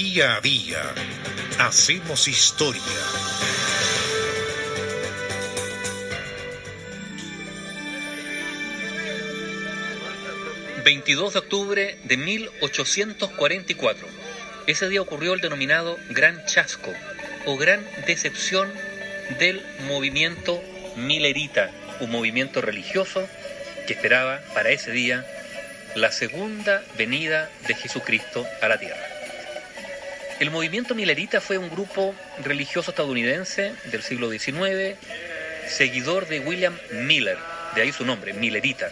Día a día hacemos historia. ...22 de octubre de 1844... ese día ocurrió el denominado Gran Chasco... o Gran Decepción del movimiento Millerita... un movimiento religioso que esperaba para ese día la segunda venida de Jesucristo a la tierra. El movimiento Millerita fue un grupo religioso estadounidense del siglo XIX, seguidor de William Miller, de ahí su nombre, Millerita.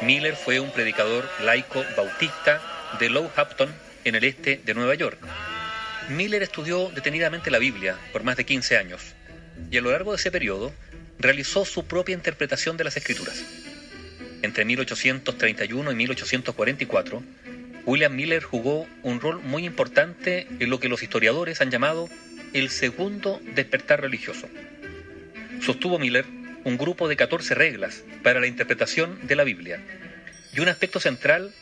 Miller fue un predicador laico bautista de Low-Hampton, en el este de Nueva York. Miller estudió detenidamente la Biblia por más de 15 años y a lo largo de ese periodo realizó su propia interpretación de las Escrituras. Entre 1831 y 1844, William Miller jugó un rol muy importante en lo que los historiadores han llamado el segundo despertar religioso. Sostuvo Miller un grupo de 14 reglas para la interpretación de la Biblia, y un aspecto central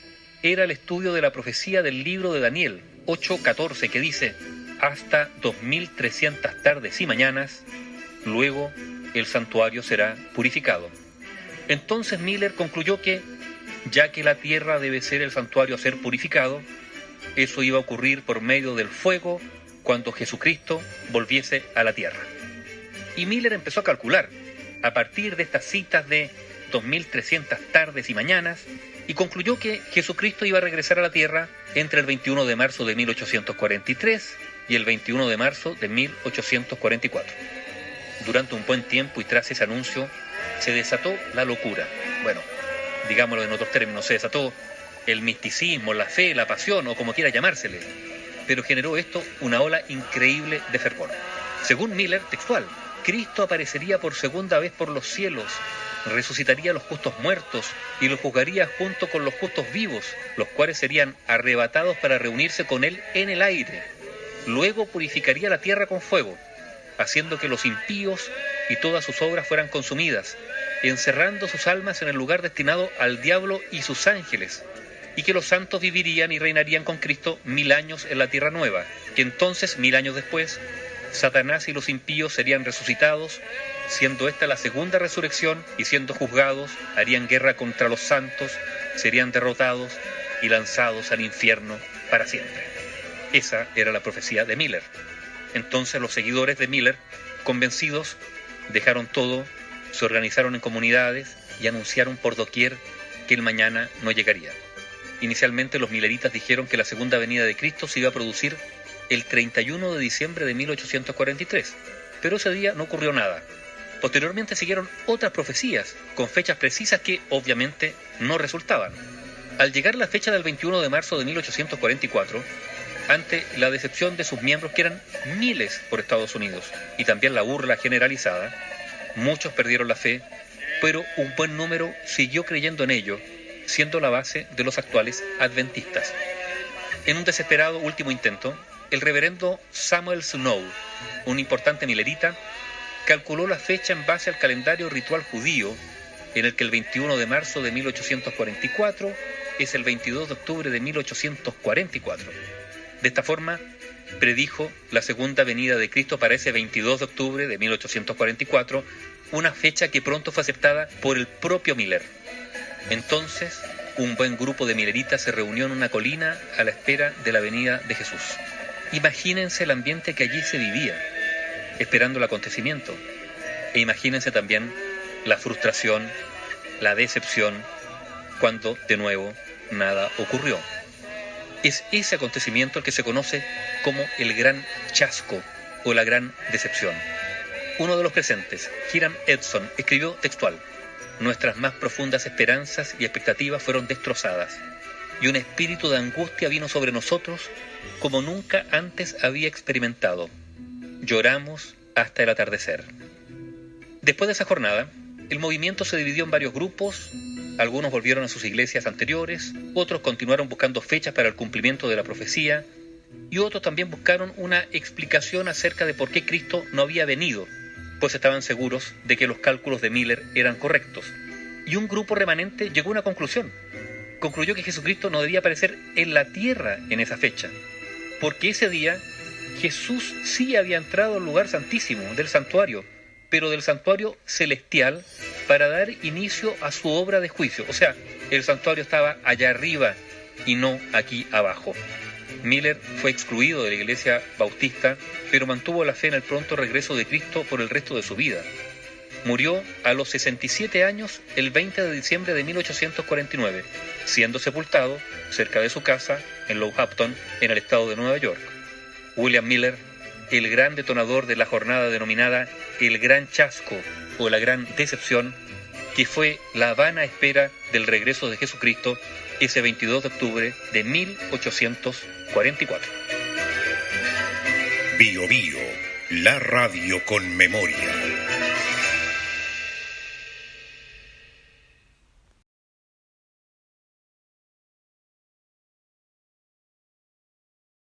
era el estudio de la profecía del libro de Daniel 8:14, que dice: hasta 2300 tardes y mañanas, luego el santuario será purificado. Entonces Miller concluyó que, ya que la tierra debe ser el santuario a ser purificado, eso iba a ocurrir por medio del fuego cuando Jesucristo volviese a la tierra. Y Miller empezó a calcular a partir de estas citas de 2300 tardes y mañanas, y concluyó que Jesucristo iba a regresar a la tierra entre el 21 de marzo de 1843 y el 21 de marzo de 1844. Durante un buen tiempo y tras ese anuncio se desató la locura. Bueno, digámoslo en otros términos, se desató el misticismo, la fe, la pasión, o como quiera llamársele. Pero generó esto una ola increíble de fervor. Según Miller, textual, Cristo aparecería por segunda vez por los cielos, resucitaría a los justos muertos y los juzgaría junto con los justos vivos, los cuales serían arrebatados para reunirse con él en el aire. Luego purificaría la tierra con fuego, haciendo que los impíos y todas sus obras fueran consumidas, encerrando sus almas en el lugar destinado al diablo y sus ángeles, y que los santos vivirían y reinarían con Cristo 1000 años en la tierra nueva, que entonces, 1000 años después, Satanás y los impíos serían resucitados, siendo esta la segunda resurrección, y siendo juzgados, harían guerra contra los santos, serían derrotados y lanzados al infierno para siempre. Esa era la profecía de Miller. Entonces los seguidores de Miller, convencidos, dejaron todo, se organizaron en comunidades y anunciaron por doquier que el mañana no llegaría. Inicialmente los milleritas dijeron que la segunda venida de Cristo se iba a producir el 31 de diciembre de 1843, pero ese día no ocurrió nada. Posteriormente siguieron otras profecías con fechas precisas que obviamente no resultaban. Al llegar la fecha del 21 de marzo de 1844, ante la decepción de sus miembros, que eran miles por Estados Unidos, y también la burla generalizada, muchos perdieron la fe, pero un buen número siguió creyendo en ello, siendo la base de los actuales adventistas. En un desesperado último intento, el reverendo Samuel Snow, un importante millerita, calculó la fecha en base al calendario ritual judío, en el que el 21 de marzo de 1844 es el 22 de octubre de 1844. De esta forma, predijo la segunda venida de Cristo para ese 22 de octubre de 1844, una fecha que pronto fue aceptada por el propio Miller. Entonces, un buen grupo de milleritas se reunió en una colina a la espera de la venida de Jesús. Imagínense el ambiente que allí se vivía, esperando el acontecimiento. E imagínense también la frustración, la decepción, cuando de nuevo nada ocurrió. Es ese acontecimiento el que se conoce como el Gran Chasco o la Gran Decepción. Uno de los presentes, Hiram Edson, escribió textual: nuestras más profundas esperanzas y expectativas fueron destrozadas, y un espíritu de angustia vino sobre nosotros como nunca antes había experimentado. Lloramos hasta el atardecer. Después de esa jornada, el movimiento se dividió en varios grupos. Algunos volvieron a sus iglesias anteriores, otros continuaron buscando fechas para el cumplimiento de la profecía, y otros también buscaron una explicación acerca de por qué Cristo no había venido, pues estaban seguros de que los cálculos de Miller eran correctos. Y un grupo remanente llegó a una conclusión. Concluyó que Jesucristo no debía aparecer en la tierra en esa fecha, porque ese día Jesús sí había entrado al lugar santísimo del santuario, pero del santuario celestial, para dar inicio a su obra de juicio. O sea, el santuario estaba allá arriba y no aquí abajo. Miller fue excluido de la iglesia bautista, pero mantuvo la fe en el pronto regreso de Cristo por el resto de su vida. Murió a los 67 años el 20 de diciembre de 1849, siendo sepultado cerca de su casa en Lowehampton, en el estado de Nueva York. William Miller, el gran detonador de la jornada denominada el Gran Chasco o la Gran Decepción, que fue la vana espera del regreso de Jesucristo ese 22 de octubre de 1844. Bio Bio, la radio con memoria.